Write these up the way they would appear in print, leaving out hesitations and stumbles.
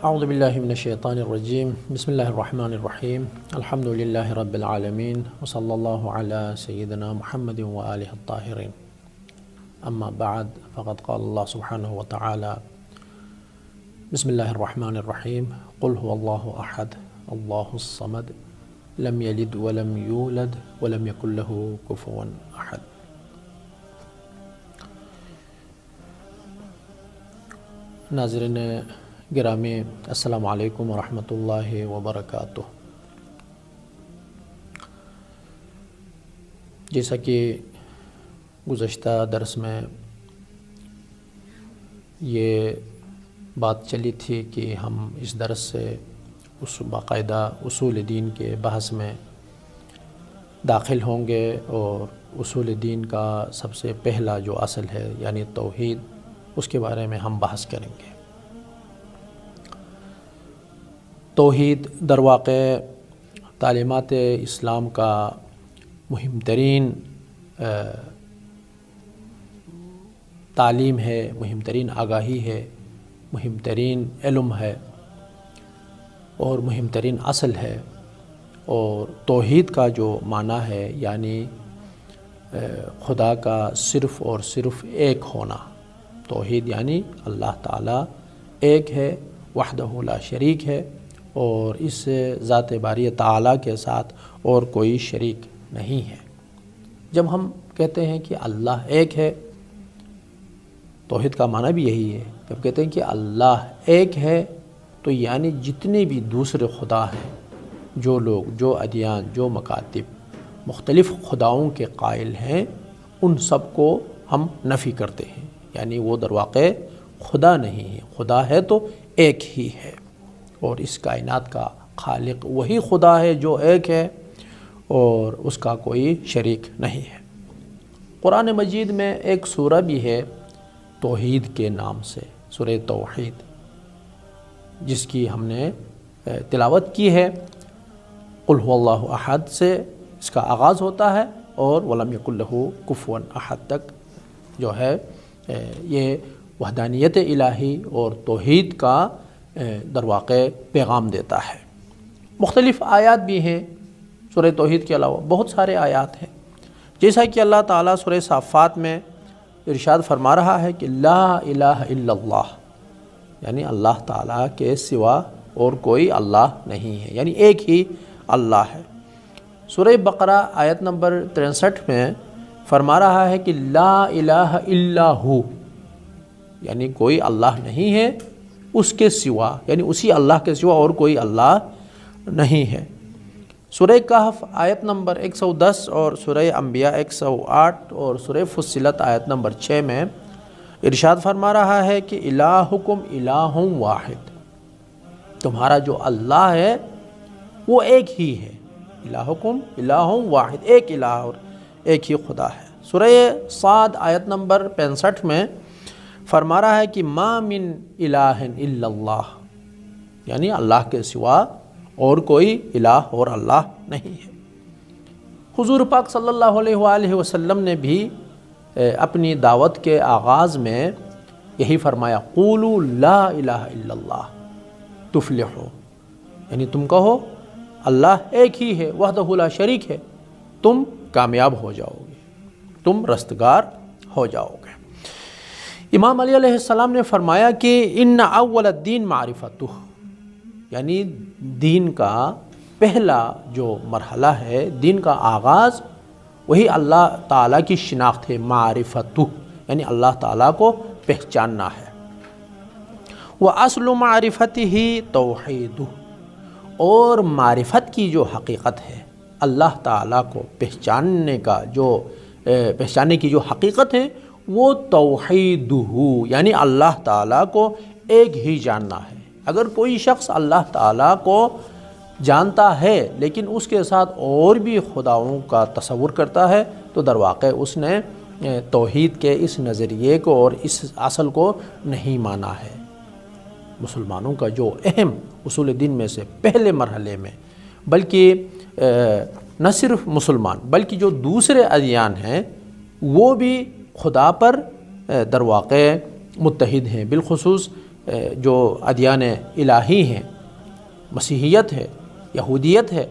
اعوذ باللہ من الشیطان الرجیم بسم اللہ الرحمن الرحیم الحمد للہ رب العالمین وصلی اللہ علی سیدنا محمد وآلہ الطاہرین اما بعد فقد قال اللہ سبحانہ وتعالی بسم اللہ الرحمن الرحیم قل هو اللہ احد اللہ الصمد لم یلد ولم یولد ولم یکن له کفوا احد۔ ناظرین گرامی السلام علیکم ورحمۃ اللہ وبرکاتہ۔ جیسا کہ گزشتہ درس میں یہ بات چلی تھی کہ ہم اس درس سے اس باقاعدہ اصول دین کے بحث میں داخل ہوں گے، اور اصول دین کا سب سے پہلا جو اصل ہے یعنی توحید، اس کے بارے میں ہم بحث کریں گے۔ توحید در واقع تعلیمات اسلام کا مہم ترین تعلیم ہے، مہم ترین آگاہی ہے، مہم ترین علم ہے اور مہم ترین اصل ہے۔ اور توحید کا جو معنی ہے یعنی خدا کا صرف اور صرف ایک ہونا۔ توحید یعنی اللہ تعالیٰ ایک ہے، وحدہ لا شریک ہے، اور اس ذات باری تعالیٰ کے ساتھ اور کوئی شریک نہیں ہے۔ جب ہم کہتے ہیں کہ اللہ ایک ہے، توحید کا معنی بھی یہی ہے۔ جب کہتے ہیں کہ اللہ ایک ہے تو یعنی جتنے بھی دوسرے خدا ہیں، جو لوگ، جو ادیان، جو مکاتب مختلف خداؤں کے قائل ہیں، ان سب کو ہم نفی کرتے ہیں، یعنی وہ در واقع خدا نہیں ہے۔ خدا ہے تو ایک ہی ہے، اور اس کائنات کا خالق وہی خدا ہے جو ایک ہے اور اس کا کوئی شریک نہیں ہے۔ قرآن مجید میں ایک سورہ بھی ہے توحید کے نام سے، سورہ توحید، جس کی ہم نے تلاوت کی ہے۔ قل هو اللہ احد سے اس کا آغاز ہوتا ہے اور ولم یکن لہ کفوا احد تک جو ہے یہ وحدانیت الہی اور توحید کا در واقع پیغام دیتا ہے۔ مختلف آیات بھی ہیں سورہ توحید کے علاوہ، بہت سارے آیات ہیں، جیسا کہ اللہ تعالیٰ سورہ صافات میں ارشاد فرما رہا ہے کہ لا الہ الا اللہ، یعنی اللہ تعالیٰ کے سوا اور کوئی اللہ نہیں ہے، یعنی ایک ہی اللہ ہے۔ سورہ بقرہ آیت نمبر 63 میں فرما رہا ہے کہ لا الہ الا ہو، یعنی کوئی اللہ نہیں ہے اس کے سوا، یعنی اسی اللہ کے سوا اور کوئی اللہ نہیں ہے۔ سورہ کہف آیت نمبر 110 اور سورہ انبیاء 108 اور سورہ فصلت آیت نمبر 6 میں ارشاد فرما رہا ہے کہ الہکم الہ واحد، تمہارا جو اللہ ہے وہ ایک ہی ہے۔ الہکم الہ واحد، ایک الہ اور ایک ہی خدا ہے۔ سورہ صاد آیت نمبر 65 میں فرما رہا ہے کہ ما من الہ الا اللہ، یعنی اللہ کے سوا اور کوئی الہ اور اللہ نہیں ہے۔ حضور پاک صلی اللہ علیہ وآلہ وسلم نے بھی اپنی دعوت کے آغاز میں یہی فرمایا، قولوا لا الہ الا اللہ تفلحوا، یعنی تم کہو اللہ ایک ہی ہے، وحدہ لا شریک ہے، تم کامیاب ہو جاؤ گے، تم رستگار ہو جاؤ گے۔ امام علی علیہ السلام نے فرمایا کہ ان اول الدین معرفتہ، یعنی دین کا پہلا جو مرحلہ ہے، دین کا آغاز، وہی اللہ تعالیٰ کی شناخت ہے، معرفتہ، یعنی اللہ تعالیٰ کو پہچاننا ہے۔ وَأَصْلُ مَعْرِفَتِهِ تَوْحِيدُهُ، اور معرفت کی جو حقیقت ہے، اللہ تعالیٰ کو پہچاننے کی جو حقیقت ہے وہ توحیدہ، یعنی اللہ تعالیٰ کو ایک ہی جاننا ہے۔ اگر کوئی شخص اللہ تعالیٰ کو جانتا ہے لیکن اس کے ساتھ اور بھی خداؤں کا تصور کرتا ہے تو در واقع اس نے توحید کے اس نظریے کو اور اس اصل کو نہیں مانا ہے۔ مسلمانوں کا جو اہم اصول دین میں سے پہلے مرحلے میں، بلکہ نہ صرف مسلمان بلکہ جو دوسرے ادیان ہیں وہ بھی خدا پر در واقع متحد ہیں، بالخصوص جو ادیان الہی ہیں، مسیحیت ہے، یہودیت ہے،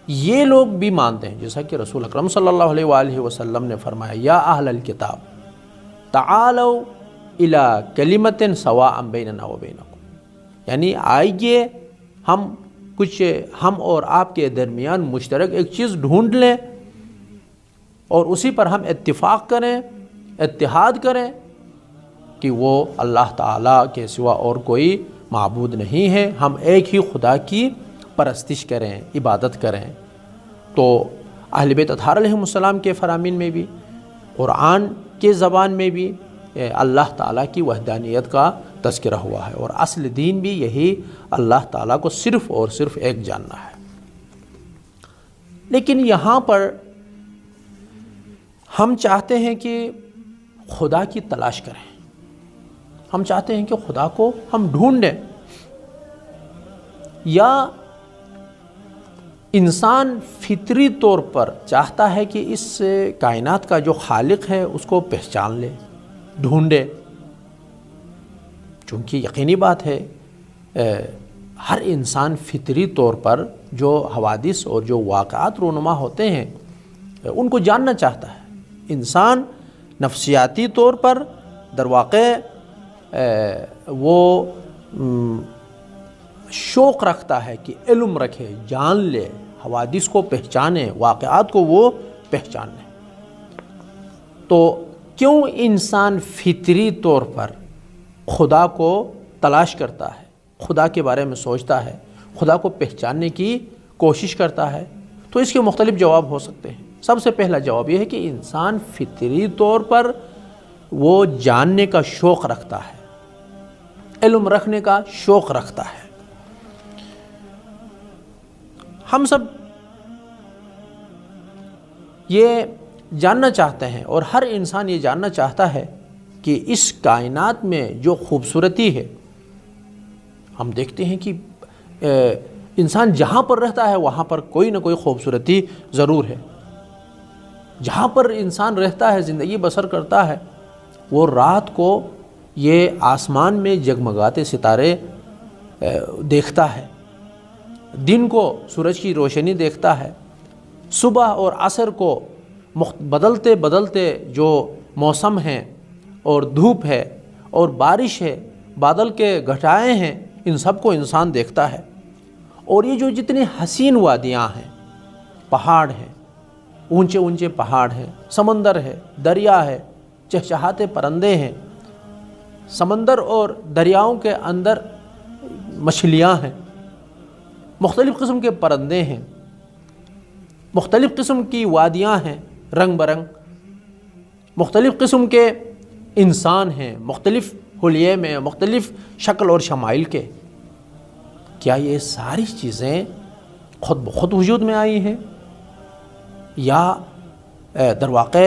یہ لوگ بھی مانتے ہیں، جیسا کہ رسول اکرم صلی اللہ علیہ وآلہ وسلم نے فرمایا یا اہل الکتاب تعالوا الی کلمۃ سواء بیننا وبینکم، یعنی آئیے ہم اور آپ کے درمیان مشترک ایک چیز ڈھونڈ لیں اور اسی پر ہم اتفاق کریں، اتحاد کریں کہ وہ اللہ تعالیٰ کے سوا اور کوئی معبود نہیں ہے، ہم ایک ہی خدا کی پرستش کریں، عبادت کریں۔ تو اہل بیت اطہار علیہم السلام کے فرامین میں بھی، قرآن کے زبان میں بھی اللہ تعالیٰ کی وحدانیت کا تذکرہ ہوا ہے، اور اصل دین بھی یہی اللہ تعالیٰ کو صرف اور صرف ایک جاننا ہے۔ لیکن یہاں پر ہم چاہتے ہیں کہ خدا کی تلاش کریں، ہم چاہتے ہیں کہ خدا کو ہم ڈھونڈیں، یا انسان فطری طور پر چاہتا ہے کہ اس کائنات کا جو خالق ہے اس کو پہچان لے، ڈھونڈے، چونکہ یقینی بات ہے ہر انسان فطری طور پر جو حوادث اور جو واقعات رونما ہوتے ہیں ان کو جاننا چاہتا ہے۔ انسان نفسیاتی طور پر در واقع وہ شوق رکھتا ہے کہ علم رکھے، جان لے، حوادث کو پہچانے، واقعات کو وہ پہچانے۔ تو کیوں انسان فطری طور پر خدا کو تلاش کرتا ہے، خدا کے بارے میں سوچتا ہے، خدا کو پہچاننے کی کوشش کرتا ہے؟ تو اس کے مختلف جواب ہو سکتے ہیں۔ سب سے پہلا جواب یہ ہے کہ انسان فطری طور پر وہ جاننے کا شوق رکھتا ہے، علم رکھنے کا شوق رکھتا ہے۔ ہم سب یہ جاننا چاہتے ہیں، اور ہر انسان یہ جاننا چاہتا ہے کہ اس کائنات میں جو خوبصورتی ہے، ہم دیکھتے ہیں کہ انسان جہاں پر رہتا ہے وہاں پر کوئی نہ کوئی خوبصورتی ضرور ہے۔ جہاں پر انسان رہتا ہے، زندگی بسر کرتا ہے، وہ رات کو یہ آسمان میں جگمگاتے ستارے دیکھتا ہے، دن کو سورج کی روشنی دیکھتا ہے، صبح اور عصر کو بدلتے بدلتے جو موسم ہیں، اور دھوپ ہے اور بارش ہے، بادل کے گھٹائیں ہیں، ان سب کو انسان دیکھتا ہے۔ اور یہ جو جتنی حسین وادیاں ہیں، پہاڑ ہیں، اونچے اونچے پہاڑ ہیں، سمندر ہے، دریا ہے، چہچہاتے پرندے ہیں، سمندر اور دریاؤں کے اندر مچھلیاں ہیں، مختلف قسم کے پرندے ہیں، مختلف قسم کی وادیاں ہیں رنگ برنگ، مختلف قسم کے انسان ہیں، مختلف حلیے میں، مختلف شکل اور شمائل کے۔ کیا یہ ساری چیزیں خود بخود وجود میں آئی ہیں، یا در واقع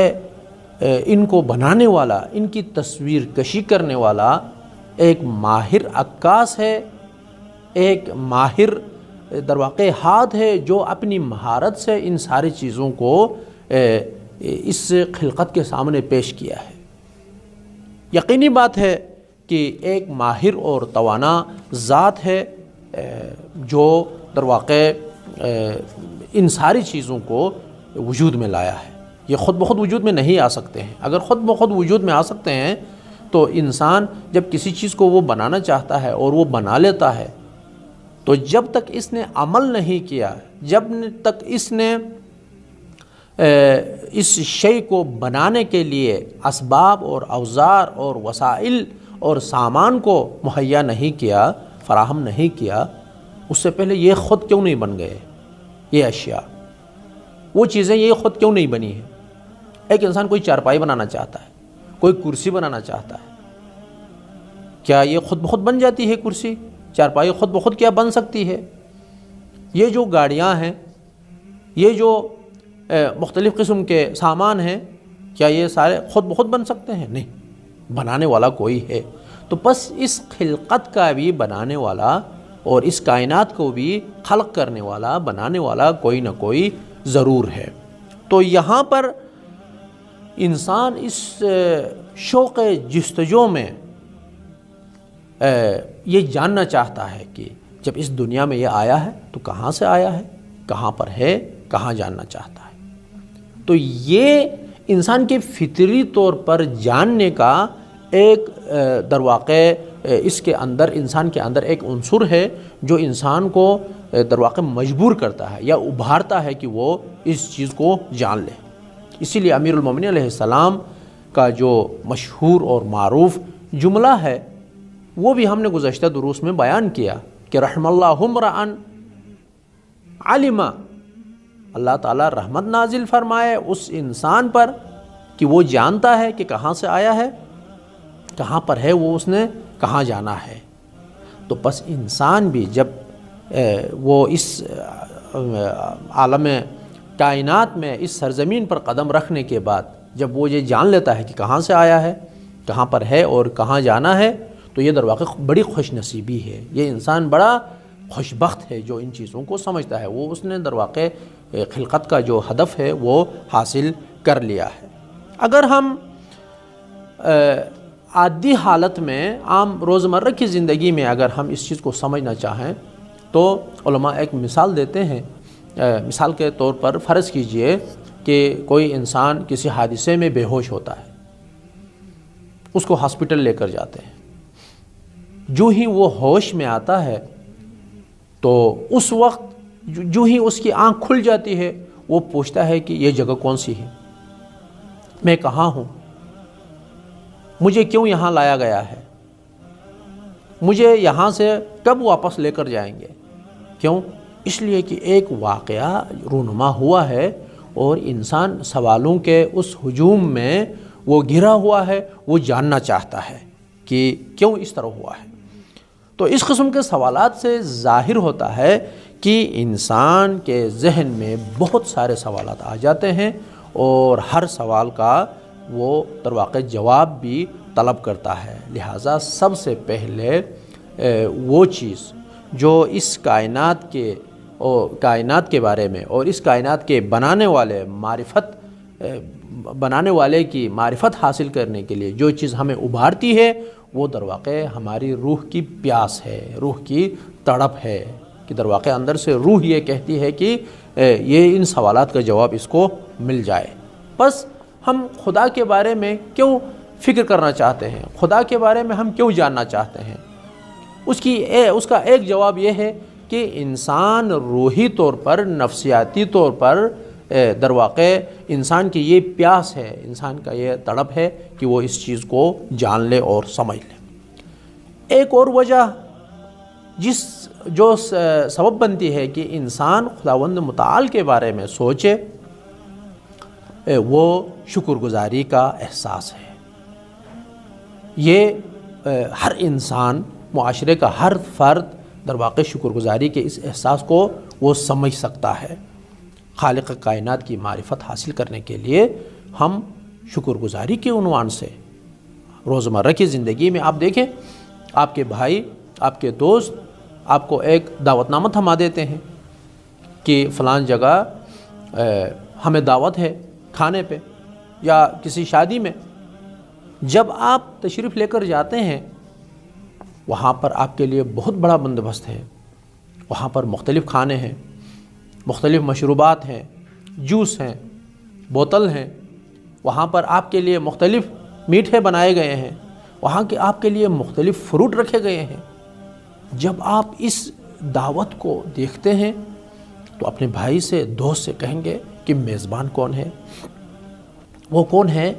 ان کو بنانے والا، ان کی تصویر کشی کرنے والا ایک ماہر عکاس ہے، ایک ماہر در واقع ہاتھ ہے جو اپنی مہارت سے ان ساری چیزوں کو اس خلقت کے سامنے پیش کیا ہے؟ یقینی بات ہے کہ ایک ماہر اور توانا ذات ہے جو در واقع ان ساری چیزوں کو وجود میں لایا ہے۔ یہ خود بخود وجود میں نہیں آ سکتے ہیں۔ اگر خود بخود وجود میں آ سکتے ہیں تو انسان جب کسی چیز کو وہ بنانا چاہتا ہے اور وہ بنا لیتا ہے، تو جب تک اس نے عمل نہیں کیا، جب تک اس نے اس شے کو بنانے کے لیے اسباب اور اوزار اور وسائل اور سامان کو مہیا نہیں کیا، فراہم نہیں کیا، اس سے پہلے یہ خود کیوں نہیں بن گئے؟ یہ اشیاء، وہ چیزیں یہ خود کیوں نہیں بنی ہیں؟ ایک انسان کوئی چارپائی بنانا چاہتا ہے، کوئی کرسی بنانا چاہتا ہے، کیا یہ خود بخود بن جاتی ہے؟ کرسی، چارپائی خود بخود کیا بن سکتی ہے؟ یہ جو گاڑیاں ہیں، یہ جو مختلف قسم کے سامان ہیں، کیا یہ سارے خود بخود بن سکتے ہیں؟ نہیں، بنانے والا کوئی ہے۔ تو بس اس خلقت کا بھی بنانے والا اور اس کائنات کو بھی خلق کرنے والا، بنانے والا کوئی نہ کوئی ضرور ہے۔ تو یہاں پر انسان اس شوق جستجو میں یہ جاننا چاہتا ہے کہ جب اس دنیا میں یہ آیا ہے تو کہاں سے آیا ہے، کہاں پر ہے، کہاں جاننا چاہتا ہے۔ تو یہ انسان کے فطری طور پر جاننے کا ایک در واقع اس کے اندر، انسان کے اندر ایک عنصر ہے جو انسان کو در واقع مجبور کرتا ہے یا ابھارتا ہے کہ وہ اس چیز کو جان لے۔ اسی لیے امیر المومنین علیہ السلام کا جو مشہور اور معروف جملہ ہے وہ بھی ہم نے گزشتہ دروس میں بیان کیا کہ رحم اللہ امرأً علم، اللہ تعالیٰ رحمت نازل فرمائے اس انسان پر کہ وہ جانتا ہے کہ کہاں سے آیا ہے، کہاں پر ہے، وہ اس نے کہاں جانا ہے۔ تو بس انسان بھی جب وہ اس عالم کائنات میں اس سرزمین پر قدم رکھنے کے بعد جب وہ یہ جان لیتا ہے کہ کہاں سے آیا ہے، کہاں پر ہے اور کہاں جانا ہے، تو یہ در واقع بڑی خوش نصیبی ہے۔ یہ انسان بڑا خوش بخت ہے جو ان چیزوں کو سمجھتا ہے، وہ اس نے در واقع خلقت کا جو ہدف ہے وہ حاصل کر لیا ہے۔ اگر ہم عادی حالت میں عام روزمرہ کی زندگی میں اگر ہم اس چیز کو سمجھنا چاہیں تو علماء ایک مثال دیتے ہیں۔ مثال کے طور پر فرض کیجئے کہ کوئی انسان کسی حادثے میں بے ہوش ہوتا ہے، اس کو ہاسپٹل لے کر جاتے ہیں۔ جو ہی وہ ہوش میں آتا ہے تو اس وقت جو ہی اس کی آنکھ کھل جاتی ہے وہ پوچھتا ہے کہ یہ جگہ کون سی ہے، میں کہاں ہوں، مجھے کیوں یہاں لایا گیا ہے، مجھے یہاں سے کب واپس لے کر جائیں گے۔ کیوں؟ اس لیے کہ ایک واقعہ رونما ہوا ہے اور انسان سوالوں کے اس ہجوم میں وہ گھرا ہوا ہے، وہ جاننا چاہتا ہے کہ کیوں اس طرح ہوا ہے۔ تو اس قسم کے سوالات سے ظاہر ہوتا ہے کہ انسان کے ذہن میں بہت سارے سوالات آ جاتے ہیں اور ہر سوال کا وہ در واقع جواب بھی طلب کرتا ہے۔ لہٰذا سب سے پہلے وہ چیز جو اس کائنات کے بارے میں اور اس کائنات کے بنانے والے کی معرفت حاصل کرنے کے لیے جو چیز ہمیں ابھارتی ہے وہ در واقع ہماری روح کی پیاس ہے، روح کی تڑپ ہے کہ در واقع اندر سے روح یہ کہتی ہے کہ یہ ان سوالات کا جواب اس کو مل جائے۔ بس ہم خدا کے بارے میں کیوں فکر کرنا چاہتے ہیں، خدا کے بارے میں ہم کیوں جاننا چاہتے ہیں، اس کا ایک جواب یہ ہے کہ انسان روحی طور پر، نفسیاتی طور پر در واقع انسان کی یہ پیاس ہے، انسان کا یہ تڑپ ہے کہ وہ اس چیز کو جان لے اور سمجھ لے۔ ایک اور وجہ جو سبب بنتی ہے کہ انسان خداوند متعال کے بارے میں سوچے وہ شکر گزاری کا احساس ہے۔ یہ ہر انسان، معاشرے کا ہر فرد در واقع شکر گزاری کے اس احساس کو وہ سمجھ سکتا ہے۔ خالق کائنات کی معرفت حاصل کرنے کے لیے ہم شکر گزاری کے عنوان سے روزمرہ کی زندگی میں آپ دیکھیں، آپ کے بھائی، آپ کے دوست آپ کو ایک دعوت نامہ تھما دیتے ہیں کہ فلان جگہ ہمیں دعوت ہے کھانے پہ یا کسی شادی میں۔ جب آپ تشریف لے کر جاتے ہیں وہاں پر آپ کے لیے بہت بڑا بندوبست ہے، وہاں پر مختلف کھانے ہیں، مختلف مشروبات ہیں، جوس ہیں، بوتل ہیں، وہاں پر آپ کے لیے مختلف میٹھے بنائے گئے ہیں، وہاں کے آپ کے لیے مختلف فروٹ رکھے گئے ہیں۔ جب آپ اس دعوت کو دیکھتے ہیں تو اپنے بھائی سے، دوست سے کہیں گے کہ میزبان کون ہے، وہ کون ہے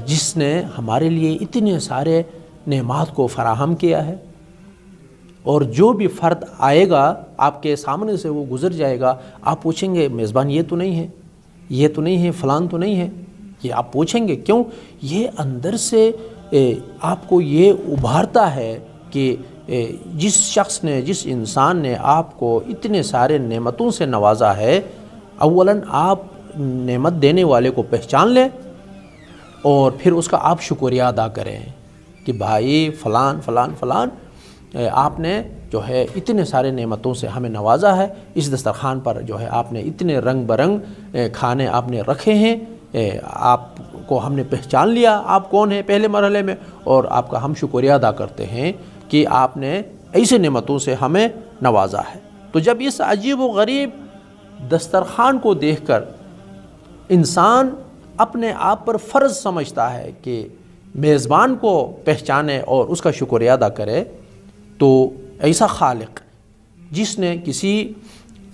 جس نے ہمارے لیے اتنے سارے نعمات کو فراہم کیا ہے۔ اور جو بھی فرد آئے گا آپ کے سامنے سے وہ گزر جائے گا، آپ پوچھیں گے میزبان یہ تو نہیں ہے، یہ تو نہیں ہے، فلان تو نہیں ہے، یہ آپ پوچھیں گے۔ کیوں؟ یہ اندر سے آپ کو یہ ابھارتا ہے کہ جس شخص نے، جس انسان نے آپ کو اتنے سارے نعمتوں سے نوازا ہے، اولاً آپ نعمت دینے والے کو پہچان لیں اور پھر اس کا آپ شکریہ ادا کریں کہ بھائی فلان فلان فلان آپ نے جو ہے اتنے سارے نعمتوں سے ہمیں نوازا ہے، اس دسترخوان پر جو ہے آپ نے اتنے رنگ برنگ کھانے آپ نے رکھے ہیں، آپ کو ہم نے پہچان لیا آپ کون ہیں پہلے مرحلے میں، اور آپ کا ہم شکریہ ادا کرتے ہیں کہ آپ نے ایسے نعمتوں سے ہمیں نوازا ہے۔ تو جب اس عجیب و غریب دسترخوان کو دیکھ کر انسان اپنے آپ پر فرض سمجھتا ہے کہ میزبان کو پہچانے اور اس کا شکریہ ادا کرے، تو ایسا خالق جس نے کسی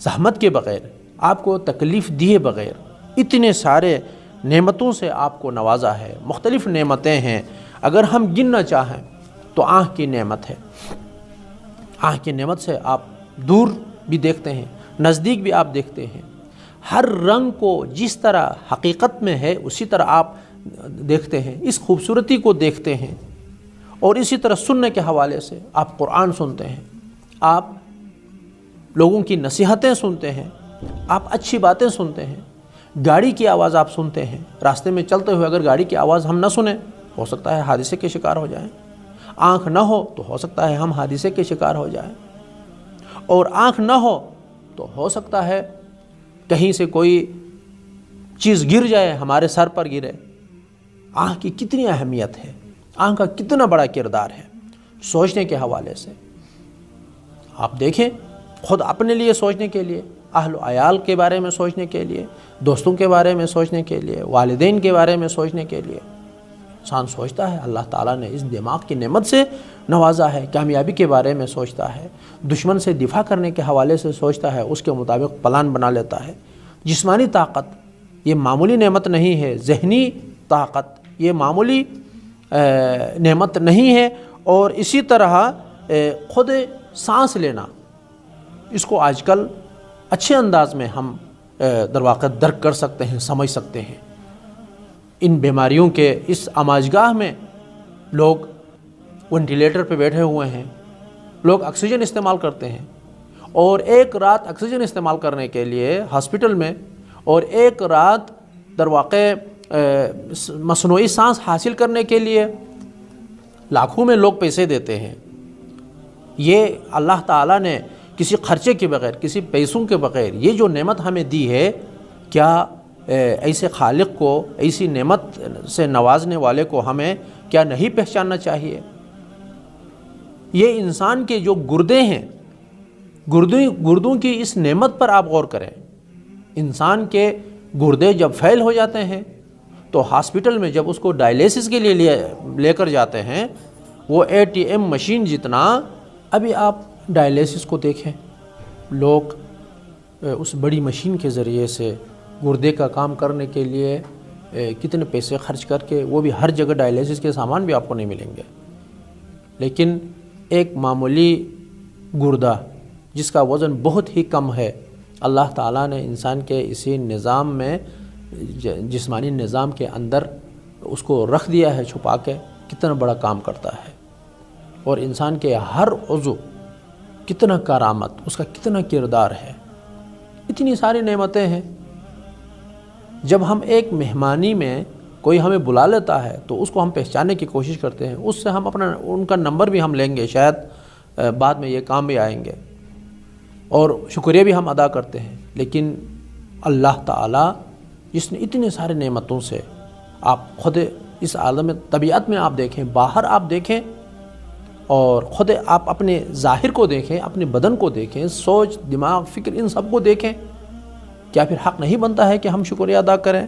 زحمت کے بغیر، آپ کو تکلیف دیے بغیر اتنے سارے نعمتوں سے آپ کو نوازا ہے، مختلف نعمتیں ہیں، اگر ہم گننا چاہیں تو آنکھ کی نعمت ہے۔ آنکھ کی نعمت سے آپ دور بھی دیکھتے ہیں، نزدیک بھی آپ دیکھتے ہیں، ہر رنگ کو جس طرح حقیقت میں ہے اسی طرح آپ دیکھتے ہیں، اس خوبصورتی کو دیکھتے ہیں۔ اور اسی طرح سننے کے حوالے سے آپ قرآن سنتے ہیں، آپ لوگوں کی نصیحتیں سنتے ہیں، آپ اچھی باتیں سنتے ہیں، گاڑی کی آواز آپ سنتے ہیں۔ راستے میں چلتے ہوئے اگر گاڑی کی آواز ہم نہ سنیں، ہو سکتا ہے حادثے کے شکار ہو جائیں۔ آنکھ نہ ہو تو ہو سکتا ہے ہم حادثے کے شکار ہو جائیں، اور آنکھ نہ ہو تو ہو سکتا ہے کہیں سے کوئی چیز گر جائے، ہمارے سر پر گرے۔ آنکھ کی کتنی اہمیت ہے، آنکھ کا کتنا بڑا کردار ہے سوچنے کے حوالے سے۔ آپ دیکھیں، خود اپنے لیے سوچنے کے لیے، اہل و عیال کے بارے میں سوچنے کے لیے، دوستوں کے بارے میں سوچنے کے لیے، والدین کے بارے میں سوچنے کے لیے انسان سوچتا ہے۔ اللہ تعالیٰ نے اس دماغ کی نعمت سے نوازا ہے، کامیابی کے بارے میں سوچتا ہے، دشمن سے دفاع کرنے کے حوالے سے سوچتا ہے، اس کے مطابق پلان بنا لیتا ہے۔ جسمانی طاقت یہ معمولی نعمت نہیں ہے، ذہنی طاقت یہ معمولی نعمت نہیں ہے، اور اسی طرح خود سانس لینا، اس کو آج کل اچھے انداز میں ہم در واقع درک کر سکتے ہیں، سمجھ سکتے ہیں۔ ان بیماریوں کے اس آماجگاہ میں لوگ وینٹیلیٹر پہ بیٹھے ہوئے ہیں، لوگ آکسیجن استعمال کرتے ہیں، اور ایک رات آکسیجن استعمال کرنے کے لیے ہاسپٹل میں، اور ایک رات در واقع مصنوعی سانس حاصل کرنے کے لیے لاکھوں میں لوگ پیسے دیتے ہیں۔ یہ اللہ تعالیٰ نے کسی خرچے کے بغیر، کسی پیسوں کے بغیر یہ جو نعمت ہمیں دی ہے، کیا ایسے خالق کو، ایسی نعمت سے نوازنے والے کو ہمیں کیا نہیں پہچاننا چاہیے؟ یہ انسان کے جو گردے ہیں، گردوں کی اس نعمت پر آپ غور کریں۔ انسان کے گردے جب فیل ہو جاتے ہیں تو ہاسپٹل میں جب اس کو ڈائلیسس کے لیے لے کر جاتے ہیں، وہ ATM مشین جتنا، ابھی آپ ڈائلیسس کو دیکھیں، لوگ اس بڑی مشین کے ذریعے سے گردے کا کام کرنے کے لیے کتنے پیسے خرچ کر کے، وہ بھی ہر جگہ ڈائلیسس کے سامان بھی آپ کو نہیں ملیں گے، لیکن ایک معمولی گردہ جس کا وزن بہت ہی کم ہے، اللہ تعالیٰ نے انسان کے اسی نظام میں، جسمانی نظام کے اندر اس کو رکھ دیا ہے چھپا کے، کتنا بڑا کام کرتا ہے۔ اور انسان کے ہر عضو کتنا کرامت، اس کا کتنا کردار ہے، اتنی ساری نعمتیں ہیں۔ جب ہم ایک مہمانی میں کوئی ہمیں بلا لیتا ہے تو اس کو ہم پہچاننے کی کوشش کرتے ہیں، اس سے ہم ان کا نمبر بھی ہم لیں گے، شاید بعد میں یہ کام بھی آئیں گے، اور شکریہ بھی ہم ادا کرتے ہیں۔ لیکن اللہ تعالیٰ جس نے اتنے سارے نعمتوں سے، آپ خود اس عالم طبیعت میں آپ دیکھیں، باہر آپ دیکھیں، اور خود آپ اپنے ظاہر کو دیکھیں، اپنے بدن کو دیکھیں، سوچ، دماغ، فکر، ان سب کو دیکھیں، کیا پھر حق نہیں بنتا ہے کہ ہم شکریہ ادا کریں؟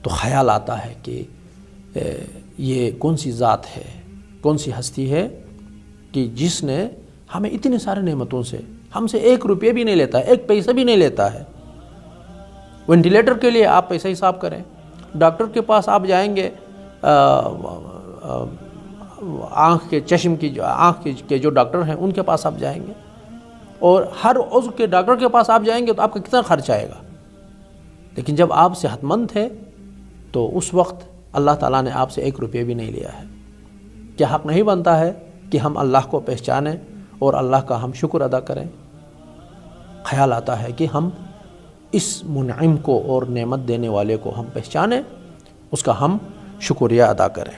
تو خیال آتا ہے کہ یہ کون سی ذات ہے، کون سی ہستی ہے کہ جس نے ہمیں اتنے سارے نعمتوں سے، ہم سے 1 روپیہ بھی نہیں لیتا ہے، 1 پیسہ بھی نہیں لیتا ہے۔ وینٹیلیٹر کے لیے آپ پیسہ حساب کریں، ڈاکٹر کے پاس آپ جائیں گے، آنکھ کے چشم کی آنکھ کے جو ڈاکٹر ہیں ان کے پاس آپ جائیں گے، اور ہر عضو کے ڈاکٹر کے پاس آپ جائیں گے تو آپ کا کتنا خرچ آئے گا۔ لیکن جب آپ صحت مند تھے تو اس وقت اللہ تعالیٰ نے آپ سے 1 روپیہ بھی نہیں لیا ہے۔ کیا حق نہیں بنتا ہے کہ ہم اللہ کو پہچانیں اور اللہ کا ہم شکر ادا کریں؟ خیال آتا ہے کہ ہم اس منعم کو اور نعمت دینے والے کو ہم پہچانیں، اس کا ہم شکریہ ادا کریں،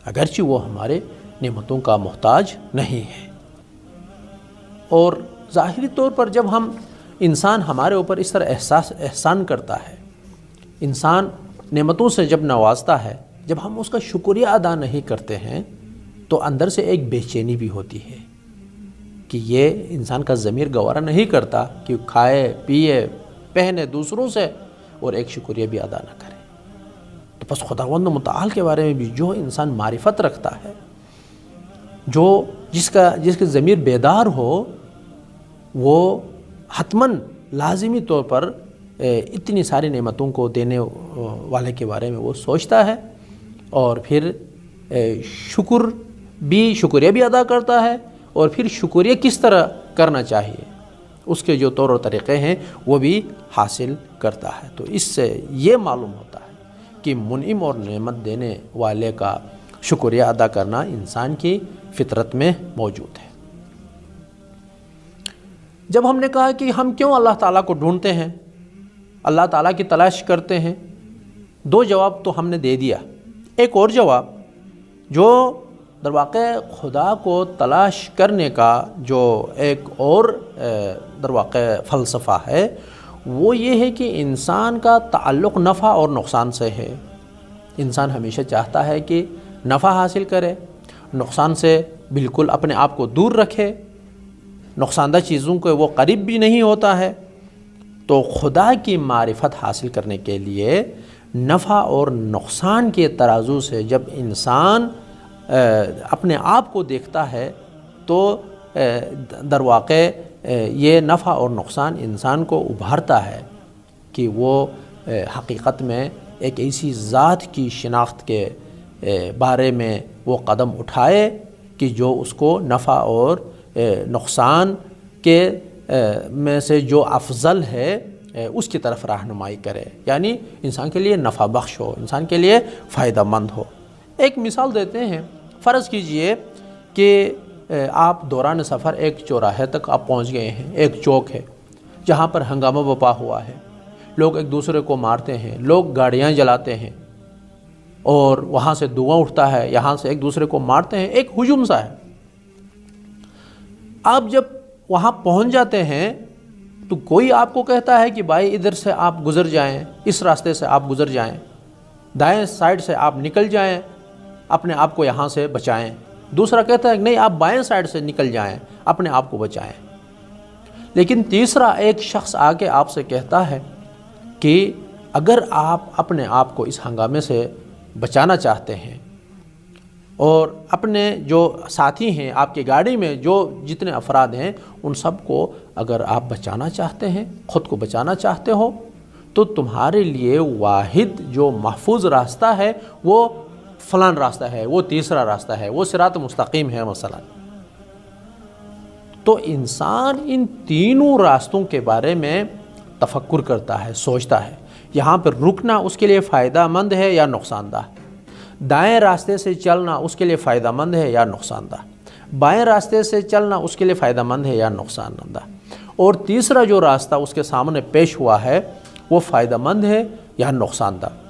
اگرچہ وہ ہمارے نعمتوں کا محتاج نہیں ہے۔ اور ظاہری طور پر جب انسان ہمارے اوپر اس طرح احسان کرتا ہے، انسان نعمتوں سے جب نوازتا ہے، جب ہم اس کا شکریہ ادا نہیں کرتے ہیں تو اندر سے ایک بے چینی بھی ہوتی ہے کہ یہ انسان کا ضمیر گوارا نہیں کرتا کہ کھائے پیے پہنے دوسروں سے اور ایک شکریہ بھی ادا نہ کرے۔ تو بس خداوند متعال کے بارے میں بھی جو انسان معرفت رکھتا ہے، جو جس کے ضمیر بیدار ہو، وہ حتماً لازمی طور پر اتنی ساری نعمتوں کو دینے والے کے بارے میں وہ سوچتا ہے، اور پھر شکریہ بھی ادا کرتا ہے، اور پھر شکریہ کس طرح کرنا چاہیے اس کے جو طور و طریقے ہیں وہ بھی حاصل کرتا ہے۔ تو اس سے یہ معلوم ہوتا ہے کہ منعم اور نعمت دینے والے کا شکریہ ادا کرنا انسان کی فطرت میں موجود ہے۔ جب ہم نے کہا کہ ہم کیوں اللہ تعالیٰ کو ڈھونڈتے ہیں، اللہ تعالیٰ کی تلاش کرتے ہیں، دو جواب تو ہم نے دے دیا۔ ایک اور جواب جو در واقع خدا کو تلاش کرنے کا جو ایک اور در واقع فلسفہ ہے، وہ یہ ہے کہ انسان کا تعلق نفع اور نقصان سے ہے۔ انسان ہمیشہ چاہتا ہے کہ نفع حاصل کرے، نقصان سے بالکل اپنے آپ کو دور رکھے، نقصان دہ چیزوں کو وہ قریب بھی نہیں ہوتا ہے۔ تو خدا کی معرفت حاصل کرنے کے لیے نفع اور نقصان کے ترازو سے جب انسان اپنے آپ کو دیکھتا ہے تو در واقع یہ نفع اور نقصان انسان کو ابھارتا ہے کہ وہ حقیقت میں ایک ایسی ذات کی شناخت کے بارے میں وہ قدم اٹھائے کہ جو اس کو نفع اور نقصان کے میں سے جو افضل ہے اس کی طرف رہنمائی کرے، یعنی انسان کے لیے نفع بخش ہو، انسان کے لیے فائدہ مند ہو۔ ایک مثال دیتے ہیں، فرض کیجئے کہ آپ دوران سفر ایک چوراہے تک آپ پہنچ گئے ہیں، ایک چوک ہے جہاں پر ہنگامہ برپا ہوا ہے، لوگ ایک دوسرے کو مارتے ہیں، لوگ گاڑیاں جلاتے ہیں اور وہاں سے دھواں اٹھتا ہے، یہاں سے ایک دوسرے کو مارتے ہیں، ایک ہجوم سا ہے۔ آپ جب وہاں پہنچ جاتے ہیں تو کوئی آپ کو کہتا ہے کہ بھائی ادھر سے آپ گزر جائیں، اس راستے سے آپ گزر جائیں، دائیں سائڈ سے آپ نکل جائیں، اپنے آپ کو یہاں سے بچائیں۔ دوسرا کہتا ہے کہ نہیں، آپ بائیں سائڈ سے نکل جائیں، اپنے آپ کو بچائیں۔ لیکن تیسرا ایک شخص آ کے آپ سے کہتا ہے کہ اگر آپ اپنے آپ کو اس ہنگامے سے بچانا چاہتے ہیں اور اپنے جو ساتھی ہیں آپ کی گاڑی میں جو جتنے افراد ہیں ان سب کو اگر آپ بچانا چاہتے ہیں، خود کو بچانا چاہتے ہو، تو تمہارے لیے واحد جو محفوظ راستہ ہے وہ فلان راستہ ہے، وہ تیسرا راستہ ہے، وہ صراط مستقیم ہے مثلا۔ تو انسان ان تینوں راستوں کے بارے میں تفکر کرتا ہے، سوچتا ہے، یہاں پر رکنا اس کے لیے فائدہ مند ہے یا نقصان دہ، دائیں راستے سے چلنا اس کے لیے فائدہ مند ہے یا نقصان دہ، بائیں راستے سے چلنا اس کے لیے فائدہ مند ہے یا نقصان دہ، اور تیسرا جو راستہ اس کے سامنے پیش ہوا ہے وہ فائدہ مند ہے یا نقصان دہ۔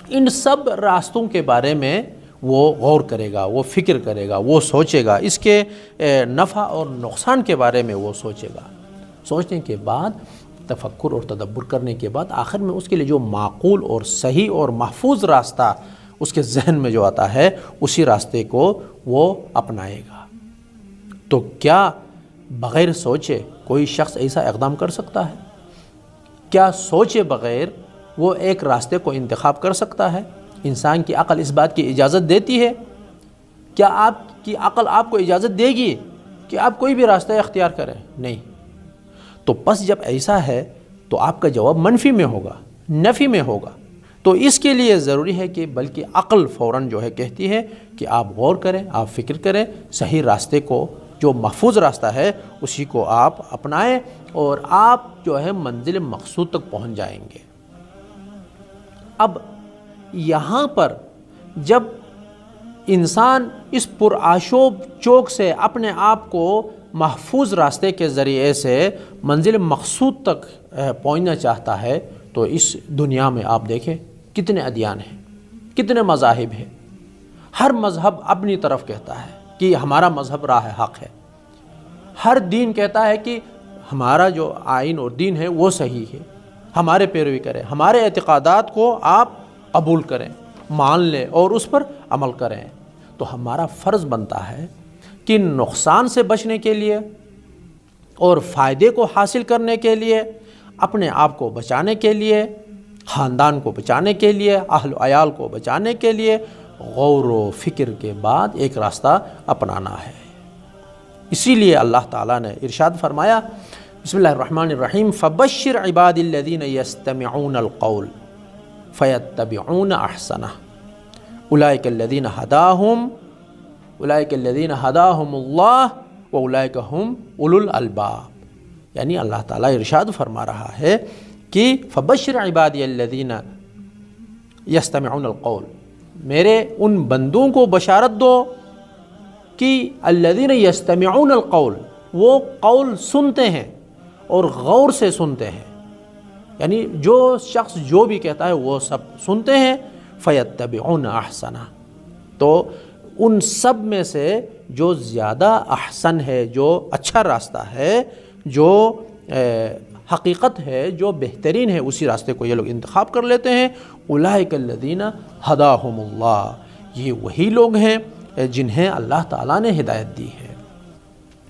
ان سب راستوں کے بارے میں وہ غور کرے گا، وہ فکر کرے گا، وہ سوچے گا، اس کے نفع اور نقصان کے بارے میں وہ سوچے گا۔ سوچنے کے بعد، تفکر اور تدبر کرنے کے بعد آخر میں اس کے لیے جو معقول اور صحیح اور محفوظ راستہ اس کے ذہن میں جو آتا ہے اسی راستے کو وہ اپنائے گا۔ تو کیا بغیر سوچے کوئی شخص ایسا اقدام کر سکتا ہے؟ کیا سوچے بغیر وہ ایک راستے کو انتخاب کر سکتا ہے؟ انسان کی عقل اس بات کی اجازت دیتی ہے؟ کیا آپ کی عقل آپ کو اجازت دے گی کہ آپ کوئی بھی راستہ اختیار کریں؟ نہیں۔ تو پس جب ایسا ہے تو آپ کا جواب منفی میں ہوگا، نفی میں ہوگا۔ تو اس کے لیے ضروری ہے کہ بلکہ عقل فوراً جو ہے کہتی ہے کہ آپ غور کریں، آپ فکر کریں، صحیح راستے کو، جو محفوظ راستہ ہے اسی کو آپ اپنائیں اور آپ جو ہے منزل مقصود تک پہنچ جائیں گے۔ اب یہاں پر جب انسان اس پرآشوب چوک سے اپنے آپ کو محفوظ راستے کے ذریعے سے منزل مقصود تک پہنچنا چاہتا ہے تو اس دنیا میں آپ دیکھیں کتنے ادیان ہیں، کتنے مذاہب ہیں، ہر مذہب اپنی طرف کہتا ہے کہ ہمارا مذہب راہ حق ہے، ہر دین کہتا ہے کہ ہمارا جو آئین اور دین ہے وہ صحیح ہے، ہمارے پیروی کریں، ہمارے اعتقادات کو آپ قبول کریں، مان لیں اور اس پر عمل کریں۔ تو ہمارا فرض بنتا ہے کہ نقصان سے بچنے کے لیے اور فائدے کو حاصل کرنے کے لیے، اپنے آپ کو بچانے کے لیے، خاندان کو بچانے کے لیے، اہل و عیال کو بچانے کے لیے غور و فکر کے بعد ایک راستہ اپنانا ہے۔ اسی لیے اللہ تعالیٰ نے ارشاد فرمایا، بسم اللہ الرحمن الرحیم، فبشر عباد الذین یستمعون القول فیتبعون احسنہ اولئک الذین ہداہم اللہ واولئک ہم اولو الالباب۔ یعنی اللہ تعالیٰ ارشاد فرما رہا ہے کہ فبشر عبادی الذین یستمعون القول، میرے ان بندوں کو بشارت دو کہ الذین یستمعون القول، وہ قول سنتے ہیں اور غور سے سنتے ہیں، یعنی جو شخص جو بھی کہتا ہے وہ سب سنتے ہیں، فیتبعون احسنہ، تو ان سب میں سے جو زیادہ احسن ہے، جو اچھا راستہ ہے، جو حقیقت ہے، جو بہترین ہے، اسی راستے کو یہ لوگ انتخاب کر لیتے ہیں۔ اولئک الذین ہداہم اللہ، یہ وہی لوگ ہیں جنہیں اللہ تعالیٰ نے ہدایت دی ہے۔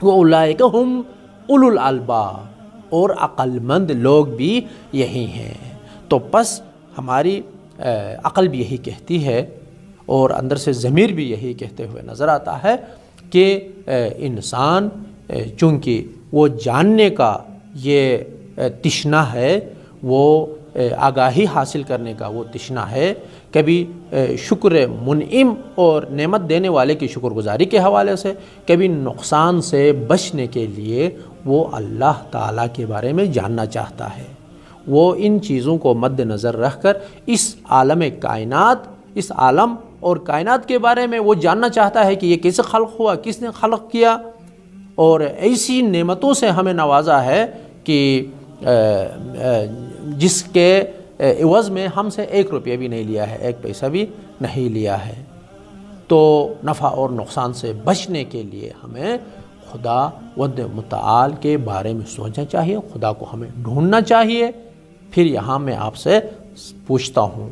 واولئک ہم اولو الالباب، اور عقل مند لوگ بھی یہی ہیں۔ تو پس ہماری عقل بھی یہی کہتی ہے اور اندر سے ضمیر بھی یہی کہتے ہوئے نظر آتا ہے کہ انسان چونکہ وہ جاننے کا یہ تشنا ہے، وہ آگاہی حاصل کرنے کا وہ تشنا ہے، کبھی شکر منعم اور نعمت دینے والے کی شکر گزاری کے حوالے سے، کبھی نقصان سے بچنے کے لیے وہ اللہ تعالیٰ کے بارے میں جاننا چاہتا ہے۔ وہ ان چیزوں کو مد نظر رکھ کر اس عالم کائنات، اس عالم اور کائنات کے بارے میں وہ جاننا چاہتا ہے کہ یہ کیسے خلق ہوا، کس نے خلق کیا، اور ایسی نعمتوں سے ہمیں نوازا ہے کہ جس کے عوض میں ہم سے 1 روپیہ بھی نہیں لیا ہے، 1 پیسہ بھی نہیں لیا ہے۔ تو نفع اور نقصان سے بچنے کے لیے ہمیں خدا وند متعال کے بارے میں سوچنا چاہیے، خدا کو ہمیں ڈھونڈنا چاہیے۔ پھر یہاں میں آپ سے پوچھتا ہوں،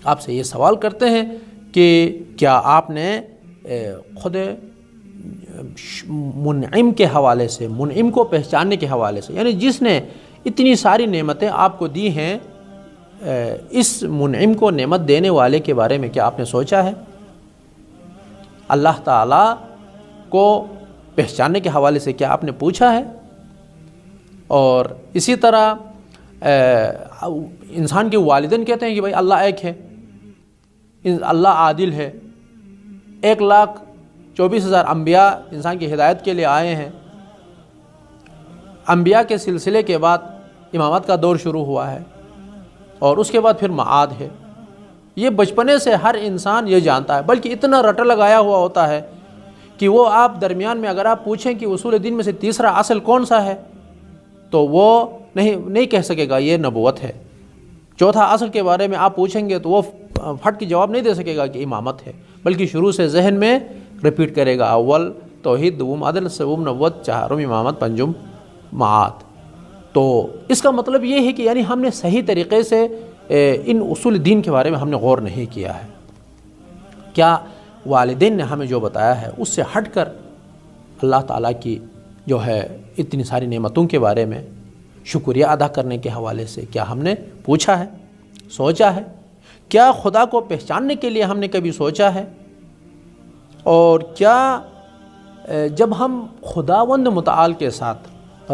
آپ سے یہ سوال کرتے ہیں کہ کیا آپ نے خود منعم کے حوالے سے، منعم کو پہچاننے کے حوالے سے، یعنی جس نے اتنی ساری نعمتیں آپ کو دی ہیں، اس منعم کو نعمت دینے والے کے بارے میں کیا آپ نے سوچا ہے؟ اللہ تعالیٰ کو پہچاننے کے حوالے سے کیا آپ نے پوچھا ہے؟ اور اسی طرح انسان کے والدین کہتے ہیں کہ بھائی اللہ ایک ہے، اللہ عادل ہے، 1,24,000 انبیاء انسان کی ہدایت کے لیے آئے ہیں۔ انبیاء کے سلسلے کے بعد امامت کا دور شروع ہوا ہے، اور اس کے بعد پھر معاد ہے۔ یہ بچپنے سے ہر انسان یہ جانتا ہے، بلکہ اتنا رٹا لگایا ہوا ہوتا ہے کہ وہ آپ درمیان میں اگر آپ پوچھیں کہ اصول دین میں سے تیسرا اصل کون سا ہے، تو وہ نہیں کہہ سکے گا یہ نبوت ہے۔ چوتھا اصل کے بارے میں آپ پوچھیں گے تو وہ پھٹ کے جواب نہیں دے سکے گا کہ امامت ہے، بلکہ شروع سے ذہن میں ریپیٹ کرے گا، اول توحید، دوم عدل، سوم نبوت، چہارم امامت، پنجم معاد۔ تو اس کا مطلب یہ ہے کہ یعنی ہم نے صحیح طریقے سے ان اصول دین کے بارے میں ہم نے غور نہیں کیا ہے۔ کیا والدین نے ہمیں جو بتایا ہے اس سے ہٹ کر اللہ تعالیٰ کی جو ہے اتنی ساری نعمتوں کے بارے میں شکریہ ادا کرنے کے حوالے سے کیا ہم نے پوچھا ہے، سوچا ہے؟ کیا خدا کو پہچاننے کے لیے ہم نے کبھی سوچا ہے؟ اور کیا جب ہم خداوند متعال کے ساتھ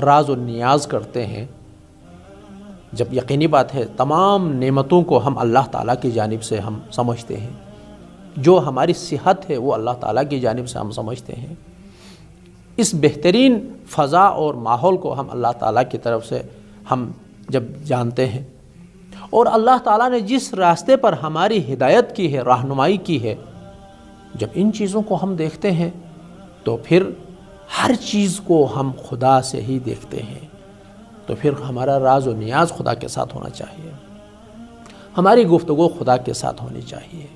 راز و نیاز کرتے ہیں، جب یقینی بات ہے تمام نعمتوں کو ہم اللہ تعالیٰ کی جانب سے ہم سمجھتے ہیں، جو ہماری صحت ہے وہ اللہ تعالیٰ کی جانب سے ہم سمجھتے ہیں، اس بہترین فضا اور ماحول کو ہم اللہ تعالیٰ کی طرف سے ہم جب جانتے ہیں، اور اللہ تعالیٰ نے جس راستے پر ہماری ہدایت کی ہے، رہنمائی کی ہے، جب ان چیزوں کو ہم دیکھتے ہیں تو پھر ہر چیز کو ہم خدا سے ہی دیکھتے ہیں۔ تو پھر ہمارا راز و نیاز خدا کے ساتھ ہونا چاہیے، ہماری گفتگو خدا کے ساتھ ہونی چاہیے۔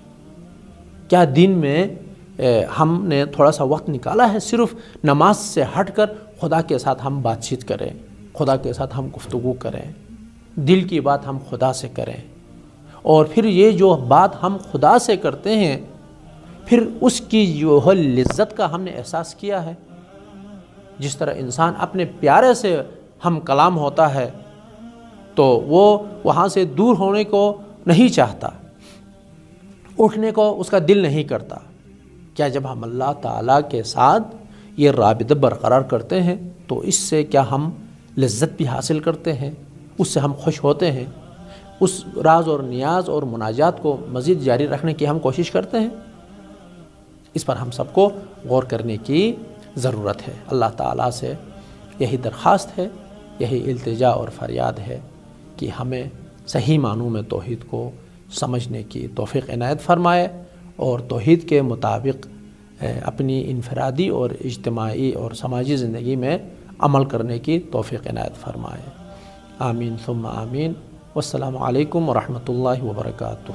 کیا دن میں ہم نے تھوڑا سا وقت نکالا ہے صرف نماز سے ہٹ کر خدا کے ساتھ ہم بات چیت کریں، خدا کے ساتھ ہم گفتگو کریں، دل کی بات ہم خدا سے کریں، اور پھر یہ جو بات ہم خدا سے کرتے ہیں پھر اس کی جو ہے لذت کا ہم نے احساس کیا ہے. جس طرح انسان اپنے پیارے سے ہم کلام ہوتا ہے تو وہ وہاں سے دور ہونے کو نہیں چاہتا، اٹھنے کو اس کا دل نہیں کرتا. کیا جب ہم اللہ تعالیٰ کے ساتھ یہ رابطہ برقرار کرتے ہیں تو اس سے کیا ہم لذت بھی حاصل کرتے ہیں، اس سے ہم خوش ہوتے ہیں، اس راز اور نیاز اور مناجات کو مزید جاری رکھنے کی ہم کوشش کرتے ہیں. اس پر ہم سب کو غور کرنے کی ضرورت ہے. اللہ تعالیٰ سے یہی درخواست ہے، یہی التجا اور فریاد ہے کہ ہمیں صحیح معنوں میں توحید کو سمجھنے کی توفیق عنایت فرمائے اور توحید کے مطابق اپنی انفرادی اور اجتماعی اور سماجی زندگی میں عمل کرنے کی توفیق عنایت فرمائے. آمین ثم آمین. والسلام علیکم ورحمۃ اللہ وبرکاتہ.